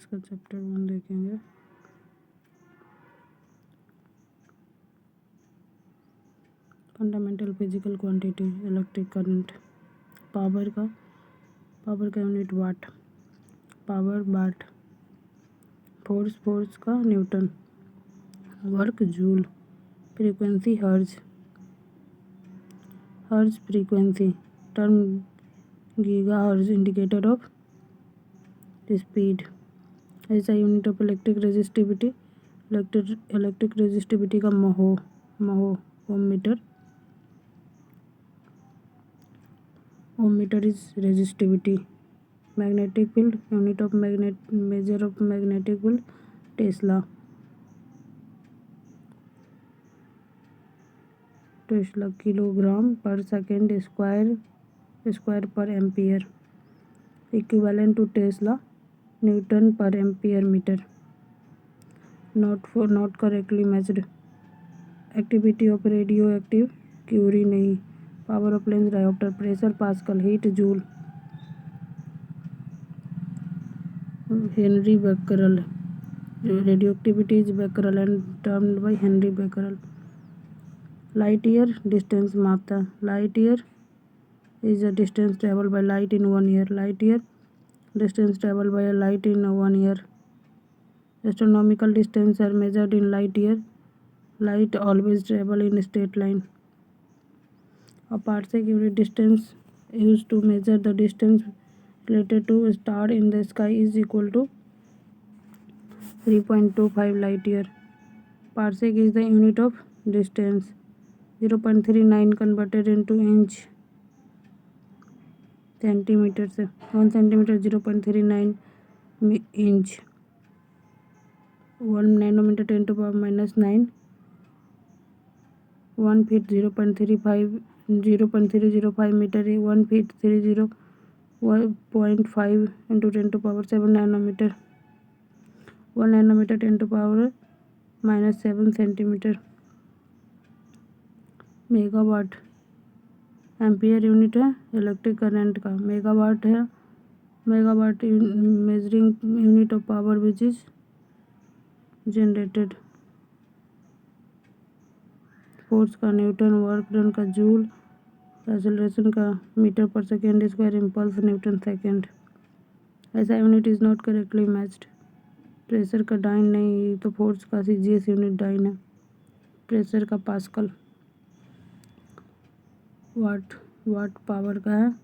Physics का chapter 1 देखेंगे। Fundamental physical quantity, electric current. Power का unit watt, power watt. Force का newton, work joule. Frequency hertz frequency, term gigahertz, indicator of speed. ऐसा unit of electric resistivity का mho ohm metre is resistivity. Magnetic field, unit of measure of magnetic field, tesla kilogram per second square per ampere. Equivalent to tesla, newton per ampere metre. Not correctly matched. Activity of radioactive Curie नहीं। Power of lens dioptre, pressure pascal, heat joule. Henri Becquerel, radioactivity is becquerel and termed by Henri Becquerel. Light year distance मापता। Light year is a distance travel by light in 1 year. Light year distance traveled by a light in 1 year. Astronomical distance are measured in light year. Light always travel in straight line. A parsec unit distance used to measure the distance related to a star in the sky is equal to 3.25 light year. Parsec is the unit of distance. 0.39 converted into inch centimetre से 1 centimetre 0.39 inch. 1 nanometre 10⁻⁹। 1 feet 0.305 metre. 1 feet 30.5 into 10⁻7 nanometre. 1 nanometre 10⁻⁷ centimetre. Megawatt, ampere unit है electric current का। Megawatt है measuring unit of power which is generated. Force का newton, work done का joule, acceleration का metre per second square, impulse newton second. ऐसा unit is not correctly matched. Pressure का dyne नहीं तो फोर्स का सीजीएस यूनिट डाइन है। Pressure का पास्कल। वाट पावर का है।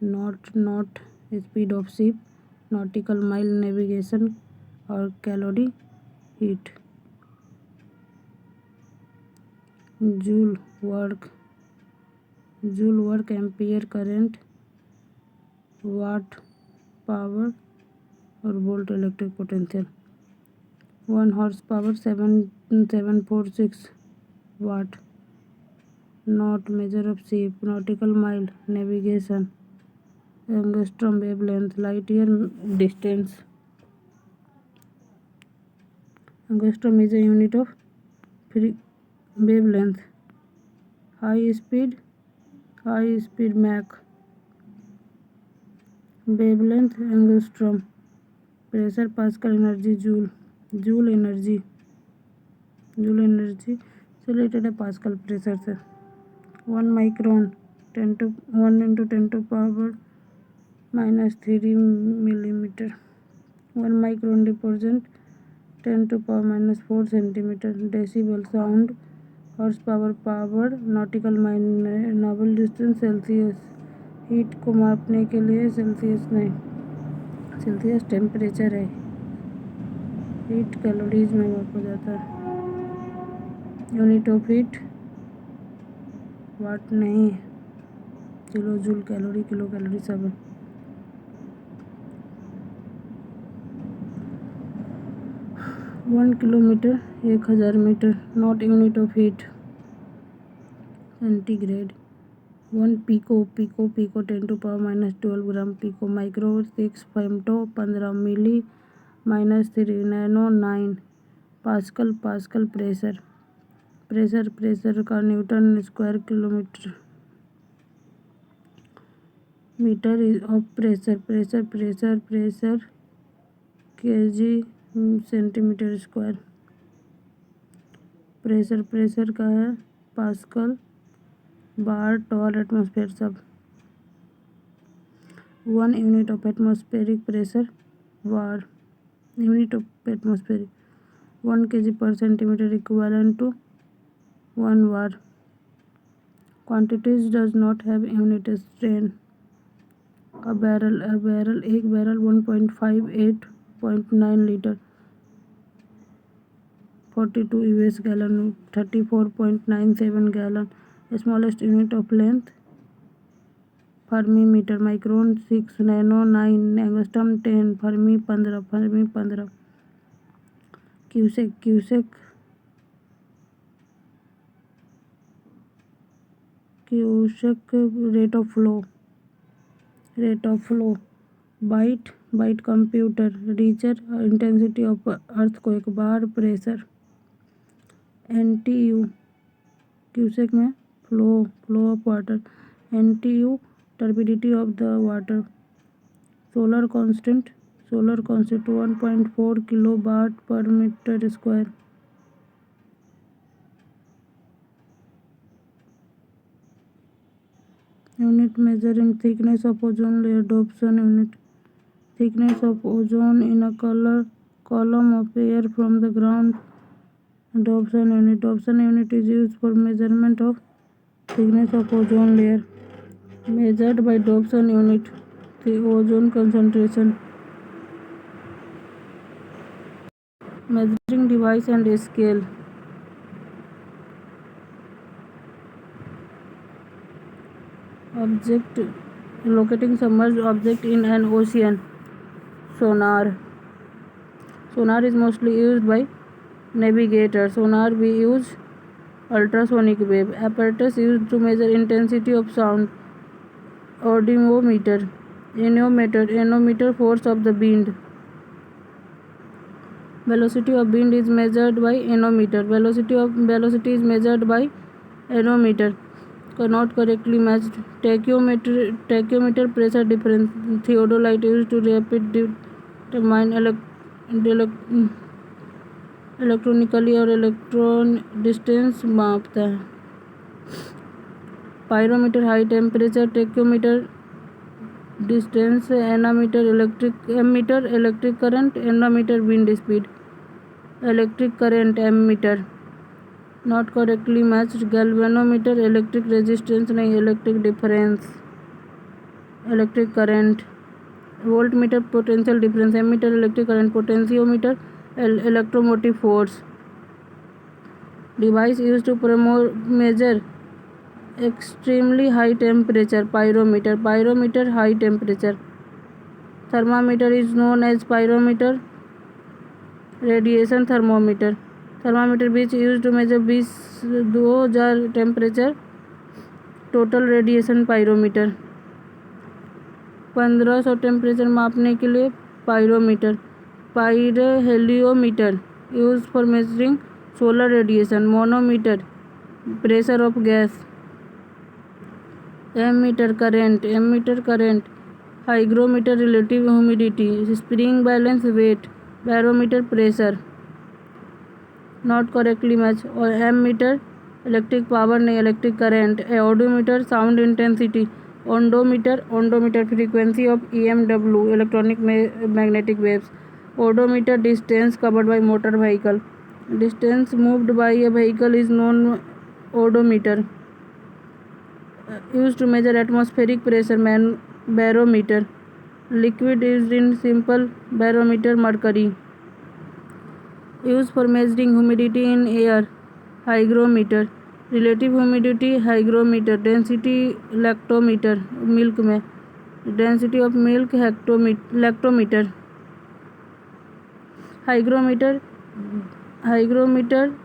Knot speed of ship, nautical mile navigation और calorie heat. Joule work ampere current, watt power और volt electric potential. 1 horse power 746 watt. Knot measure of ship, nautical mile navigation, angstrom wavelength, light year distance. Angstrom is a unit of wavelength. High speed Mach. Wavelength angstrom. Pressure pascal, energy joule energy से related है pascal pressure से। 1 micron 1 into 10⁻³ millimetre. 1 micron represent 10⁻⁴ centimetre. Decibel sound, horse power, nautical mile, noble distance, celsius. Heat को मापने के लिए celsius temperature है। Heat calories में मापा जाता है। यूनिट ऑफ हीट वाट नहीं, kilo joule calorie, kilo calorie सब है। वन किलोमीटर 1000 मीटर। Not unit of heat, centigrade. 1 pico 10⁻⁻12 ग्राम। Pico micro 6 femto 15 milli -3 nano 9 pascal pressure का newton square kilometre. Metre of pressure kg centimetre square. Pressure का है pascal, bar, torr, atmosphere सब। 1 unit of atmospheric pressure bar, unit of atmospheric 1 kg per centimeter equivalent to 1 var. Quantities does not have unit strain. A barrel एक barrel 1.58.9 litre 42 US gallon 34.97 gallon. Smallest unit of length fermi metre, micron 6, nano 9, angstrom 10, fermi 15 cusec rate of flow byte computer, Richter intensity of earthquake, bar pressure, NTU cusec में flow of water, NTU turbidity of the water, solar constant 1.4 kilo watt per metre square. Unit measuring thickness of ozone layer, Dobson unit. Thickness of ozone in a column of air from the ground, Dobson unit. Dobson unit is used for measurement of thickness of ozone layer. Measured by Dobson unit, the ozone concentration. Measuring device and scale. Object locating submerged object in an ocean. Sonar is mostly used by navigators. Sonar we use ultrasonic wave. Apparatus used to measure intensity of sound. Audiometer, ionometer force of the wind. Velocity of wind is measured by ionometer. Velocity is measured by ionometer. Not correctly matched. Tachyometer pressure difference. Theodolite used to rapid determine electronically और electron distance मापता है. Pyrometer high temperature, tacheometer distance, ammeter electric current, anemometer wind speed. Electric current ammeter not correctly matched. Galvanometer electric resistance नहीं, electric difference. Electric current. Voltmeter potential difference. Ammeter electric current. Potentiometer electromotive force. Device use to measure extremely high temperature. Pyrometer high temperature. Thermometer is known as pyrometer. Radiation thermometer which use to measure 2000 temperature. Total radiation pyrometer 1500 temperature मापने के लिए pyrometer. Heliometer use for measuring solar radiation. Manometer pressure of gas. Ammeter current. Hygrometer relative humidity. Spring balance weight. Barometer pressure not correctly match. और ammeter electric power नहीं, electric current. Audiometer sound intensity. Ondometer frequency of EMW electronic magnetic waves. Odometer distance covered by motor vehicle. Distance moved by a vehicle is known odometer. Used to measure atmospheric pressure. Barometer. Liquid used in simple barometer. Mercury. Used for measuring humidity in air. Hygrometer. Relative humidity. Hygrometer. Density lactometer milk में. Density of milk lactometer. Hygrometer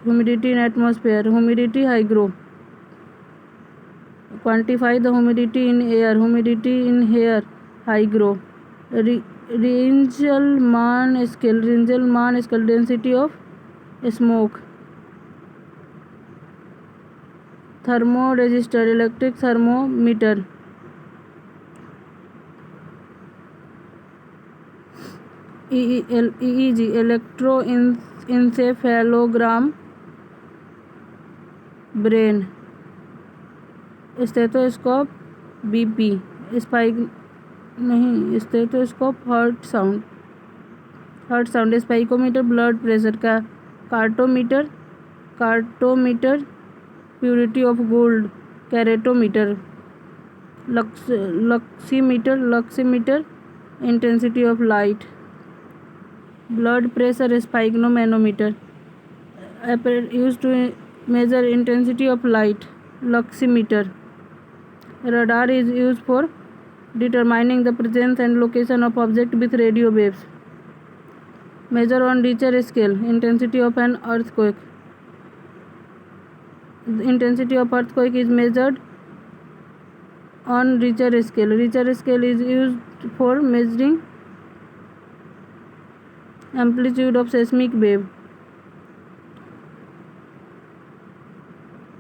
humidity in atmosphere. Humidity hygro. Quantify the humidity in air. Hygro. Ringelmann scale. Density of smoke. Thermoresistor electric thermometer. EEG electroencephalogram brain, stethoscope BP, spike नहीं stethoscope heart sound, sphygmometer blood pressure का, cartometer purity of gold, caratometer, luxmeter intensity of light, blood pressure, sphygmomanometer use to measure intensity of light, luxmeter, radar is used for determining the presence and location of object with radio waves, measure on Richter scale, intensity of an earthquake, the intensity of earthquake is measured on Richter scale. Richter scale is used for measuring amplitude of seismic wave.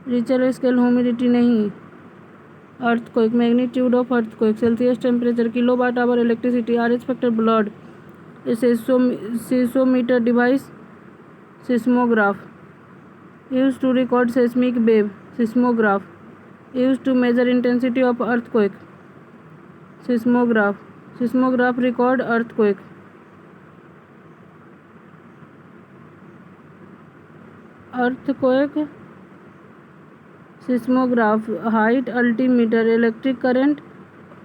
Richter scale humidity नहीं, earthquake, magnitude of earthquake, Celsius temperature, kilowatt hour electricity, RH factor, blood, seismometer device, seismograph, used to record seismic wave, seismograph, used to measure intensity of earthquake, seismograph record earthquake, seismograph, height, altimeter, electric current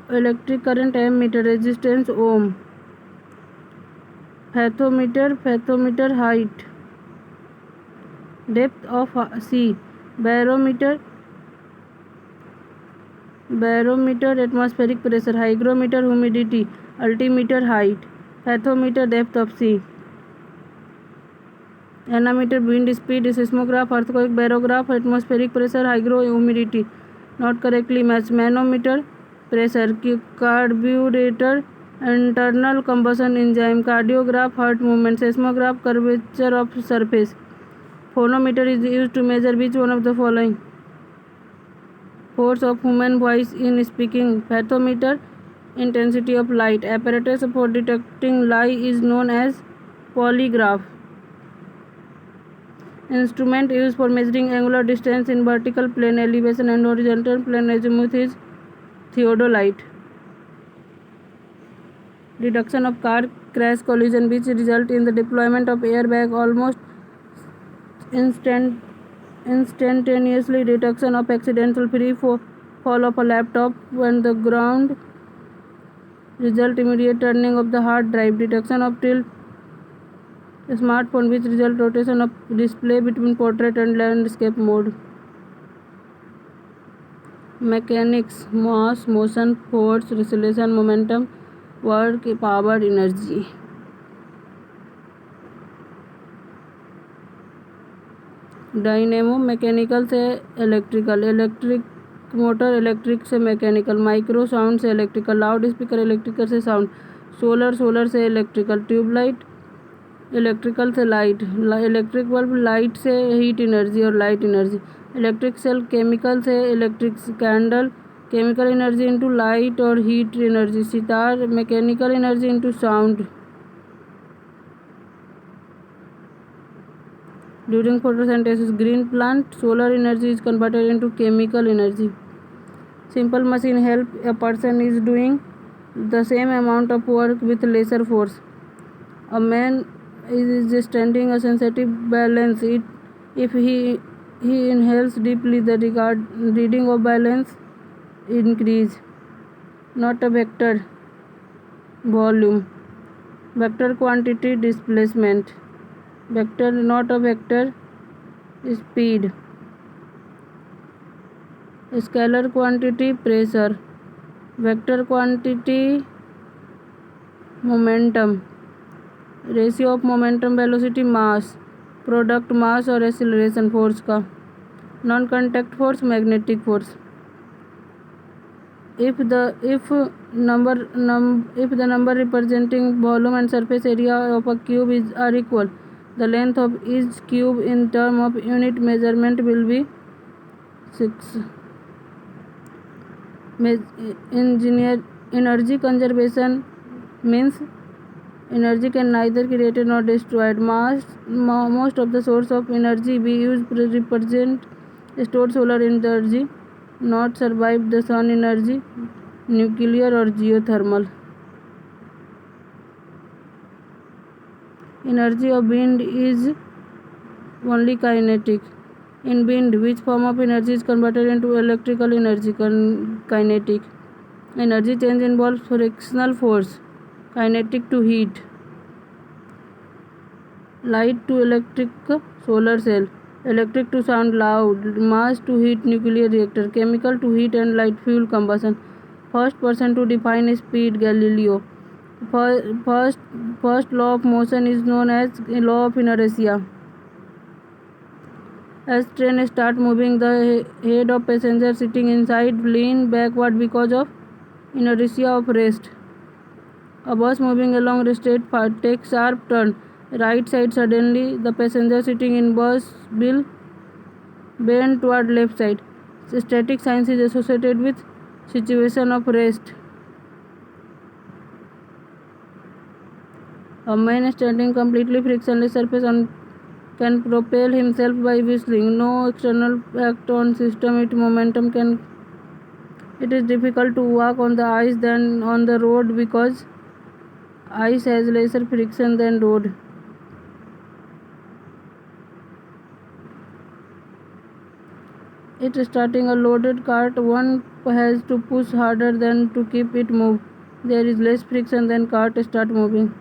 ammeter, resistance ohm, fathometer height, depth of sea, barometer atmospheric pressure, hygrometer humidity, altimeter height, fathometer depth of sea, anemometer wind speed, seismograph earthquake, barograph atmospheric pressure, hygro humidity not correctly matched, manometer pressure, carburetor internal combustion enzyme, cardiograph heart movement, seismograph curvature of surface, phonometer is used to measure which one of the following: force of human voice in speaking, fathometer intensity of light, apparatus for detecting light is known as polygraph, instrument used for measuring angular distance in vertical plane, elevation and horizontal plane, azimuth is theodolite. Reduction of car crash collision which result in the deployment of airbag almost instantaneously, reduction of accidental free fall of a laptop when the ground result immediate turning of the hard drive, reduction of tilt smartphone which result rotation of display between portrait and landscape mode. Mechanics, mass, motion, force, acceleration, momentum, work, power, energy. Dynamo mechanical से electrical, electric motor electric से mechanical, micro sound से electrical, loud speaker electrical से sound, solar से electrical, tube light electrical से light, electric bulb light से heat energy और light energy, electric cell chemical से electric, candle chemical energy into light और heat energy, sitar mechanical energy into sound. During photosynthesis, green plant solar energy is converted into chemical energy. Simple machine help a person is doing the same amount of work with lesser force. A man is standing a sensitive balance. If he inhales deeply, the reading of balance increase. Not a vector volume, vector quantity displacement, vector not a vector speed, scalar quantity pressure, vector quantity momentum, ratio of momentum velocity mass, product mass और acceleration force का, non contact force magnetic force. If the number representing volume and surface area of a cube are equal, the length of each cube in term of unit measurement will be 6. Energy conservation means Energy can neither created nor destroyed. Most of the source of energy we use represent stored solar energy, not survived the sun energy, nuclear or geothermal. Energy of wind is only kinetic. In wind, which form of energy is converted into electrical energy? Kinetic. Energy change involves frictional force. Kinetic to heat. Light to electric solar cell. Electric to sound loud. Mass to heat nuclear reactor. Chemical to heat and light fuel combustion. First person to define speed, Galileo. First law of motion is known as law of inertia. As train start moving, the head of passenger sitting inside lean backward because of inertia of rest. A bus moving along a straight path takes sharp turn right side. Suddenly, the passenger sitting in bus will bend toward left side. Static science is associated with situation of rest. A man standing completely frictionless surface can propel himself by whistling. No external act on system. It is difficult to walk on the ice than on the road because ice has lesser friction than road. It starting a loaded cart, one has to push harder than to keep it move. There is less friction than cart start moving.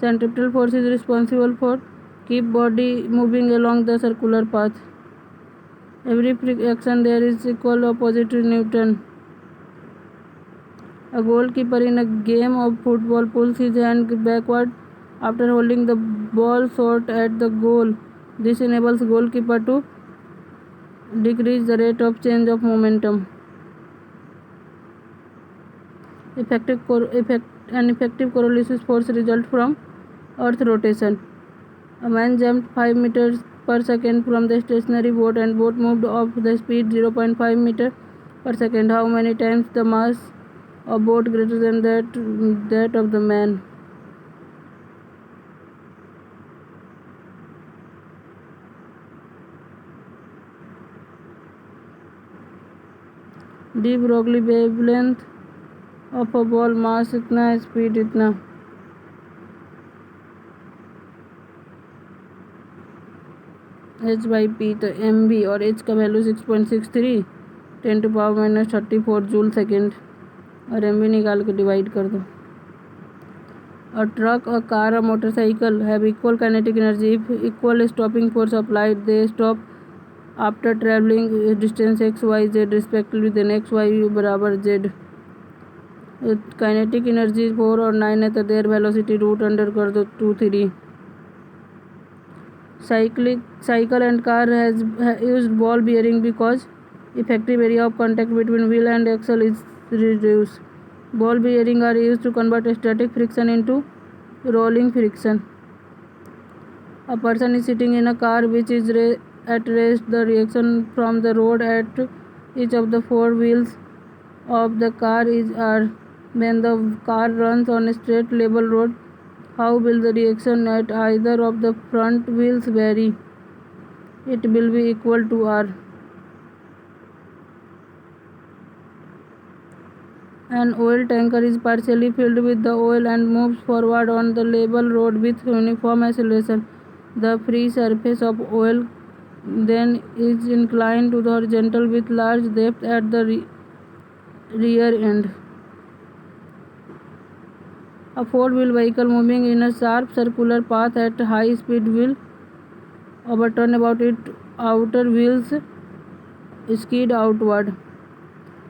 Centripetal force is responsible for keep body moving along the circular path. Every action there is equal opposite to Newton. A goalkeeper in a game of football pulls his hand backward after holding the ball short at the goal. This enables goalkeeper to decrease the rate of change of momentum. Effective Coriolis force result from Earth rotation. A man jumped 5 meters per second from the stationary boat and boat moved off the speed 0.5 meter per second. How many times the mass of boat greater than that of the man? de Broglie wavelength of a ball mass इतना है speed इतना h/p तो mv और h का value 6.63 10⁻⁻34 joule second और mv निकाल के divide कर दो. A truck, a car, a motorcycle have equal kinetic energy. If equal stopping force applied, they stop after traveling distance x, y, z respectively. Then x, y बराबर z. Kinetic energy 4 और 9 है तो their velocity root under कर दो 2, 3. Cycle and car has used ball bearing because effective area of contact between wheel and axle is reduced. Ball bearing are used to convert static friction into rolling friction. A person is sitting in a car which is at rest. The reaction from the road at each of the four wheels of the car is R. When the car runs on a straight level road, how will the reaction at either of the front wheels vary? It will be equal to R. An oil tanker is partially filled with the oil and moves forward on the level road with uniform acceleration. The free surface of oil then is inclined to the horizontal with large depth at the rear end. A four-wheel vehicle moving in a sharp circular path at high speed will overturn about its outer wheels skid outward.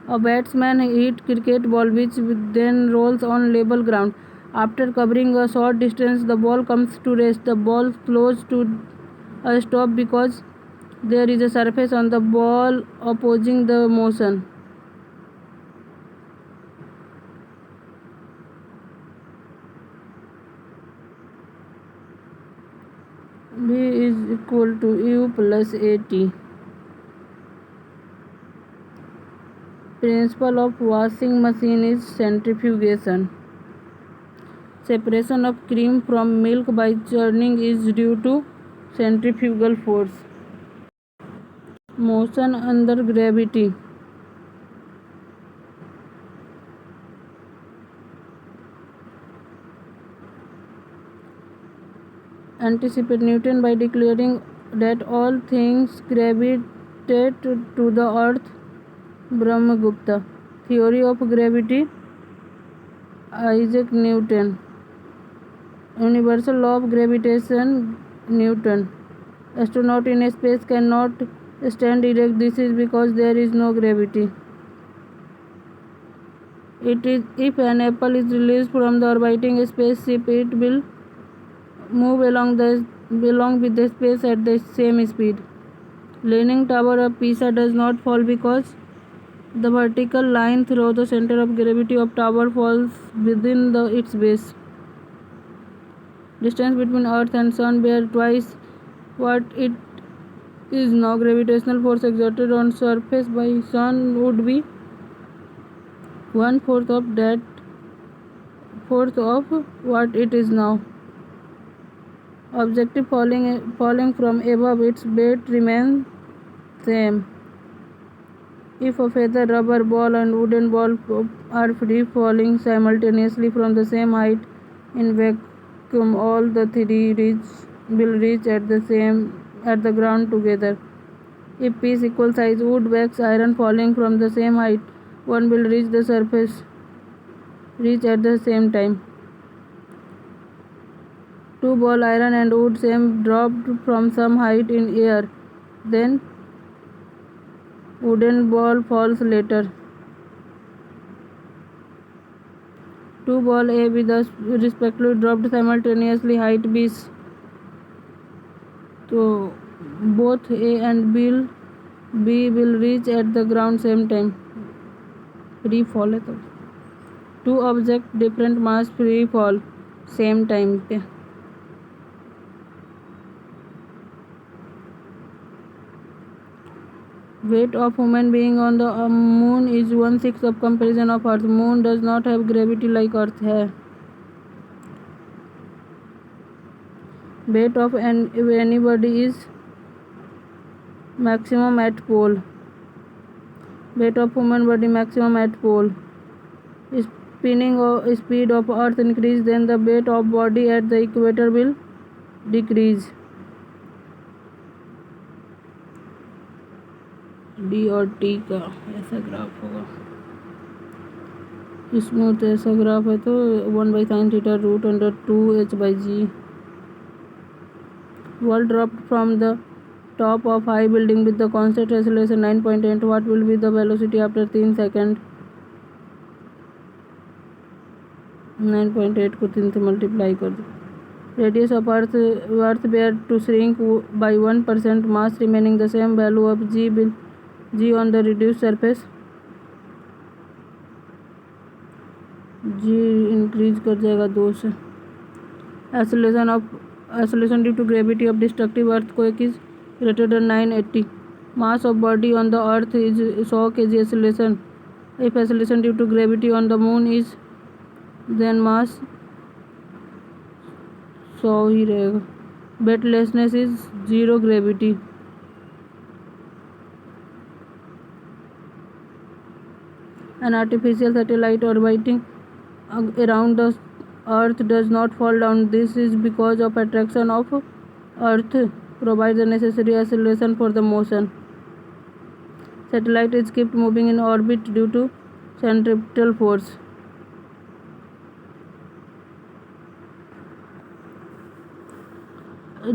A batsman hits cricket ball which then rolls on level ground. After covering a short distance, the ball comes to rest. The ball slows to a stop because there is a surface on the ball opposing the motion. B is equal to U plus AT. Principle of washing machine is centrifugation. Separation of cream from milk by churning is due to centrifugal force. Motion under gravity. Anticipate Newton by declaring that all things gravitate to the earth. Brahmagupta. Theory of gravity. Isaac Newton. Universal law of gravitation. Newton. Astronaut in space cannot stand erect. This is because there is no gravity. It is if an apple is released from the orbiting spaceship, it will move along with the space at the same speed. Leaning Tower of Pisa does not fall because the vertical line through the center of gravity of tower falls within its base. Distance between Earth and Sun were twice what it is now. Gravitational force exerted on surface by Sun would be 1/4 of what it is now. Objective falling from above, its weight remains same. If a feather, rubber ball and wooden ball are free falling simultaneously from the same height in vacuum, all the three will reach at the ground together. If P is equal size wood, wax, iron falling from the same height, one will reach the surface at the same time. Two ball, iron and wood same dropped from some height in air, then wooden ball falls later. Two ball A, B thus respectively dropped simultaneously height B. So both A and B will reach at the ground same time. Free fall है तो two object different mass free fall same time पे. Weight of human being on the moon is 1/6 of comparison of Earth. Moon does not have gravity like Earth है. Weight of anybody is maximum at pole. Weight of human body maximum at pole. Spinning speed of Earth increase, then the weight of body at the equator will decrease. D और T का ऐसा graph होगा. Smooth ऐसा graph है तो 1/sin theta √2h/g. Ball dropped from the top of high building with the constant acceleration 9.8. What will be the velocity after 3 seconds? 9.8 को 3 से multiply कर दो. Radius of Earth were to shrink by 1%. Mass remaining the same. Value of g on the reduced surface. g increase कर जाएगा 2 से. Acceleration due to gravity of destructive earthquake is greater than 980. Mass of body on the earth is 100 kg. Acceleration. If acceleration due to gravity on the moon is, then mass 100 ही रहेगा. Weightlessness is 0 gravity. An artificial satellite orbiting around the Earth does not fall down. This is because of attraction of Earth provides the necessary acceleration for the motion. Satellite is kept moving in orbit due to centripetal force.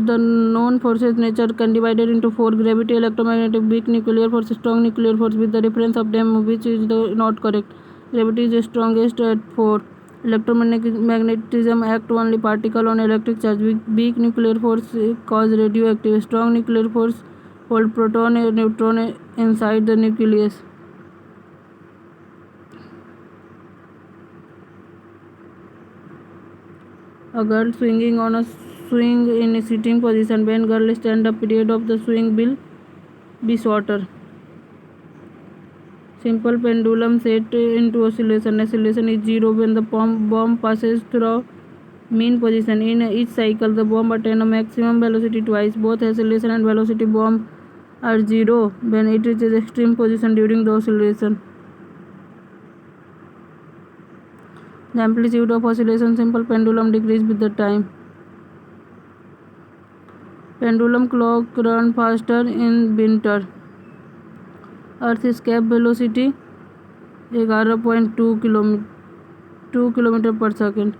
The known forces nature can divide into 4: gravity, electromagnetic, weak nuclear force, strong nuclear force, with the difference of them which is not correct. Gravity is strongest at 4. Electromagnetism act only particle on electric charge. Weak nuclear force cause radioactive. Strong nuclear force hold proton and neutron inside the nucleus. A girl swinging on a swing in a sitting position. When girl stand up, period of the swing will be shorter. Simple pendulum set into oscillation. Oscillation is 0 when the bomb passes through Mean position. In each cycle, the bomb attains a maximum velocity twice. Both acceleration and velocity bomb are zero when it reaches extreme position during the oscillation. The amplitude of oscillation simple pendulum decreases with the time. Pendulum clock run faster in winter. Earth escape velocity 11.2 km per second.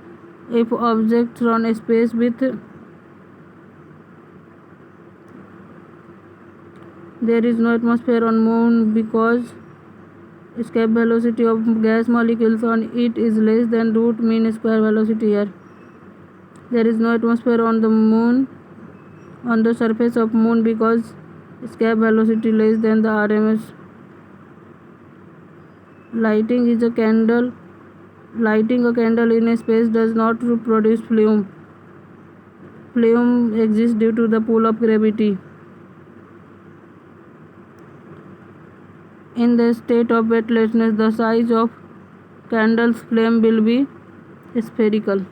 If objects run space with there is no atmosphere on moon because escape velocity of gas molecules on it is less than root mean square velocity here. There is no atmosphere on the moon on the surface of moon because escape velocity less than the RMS. Lighting a candle in a space does not produce flame. Flame exists due to the pull of gravity. In the state of weightlessness, the size of candle's flame will be spherical.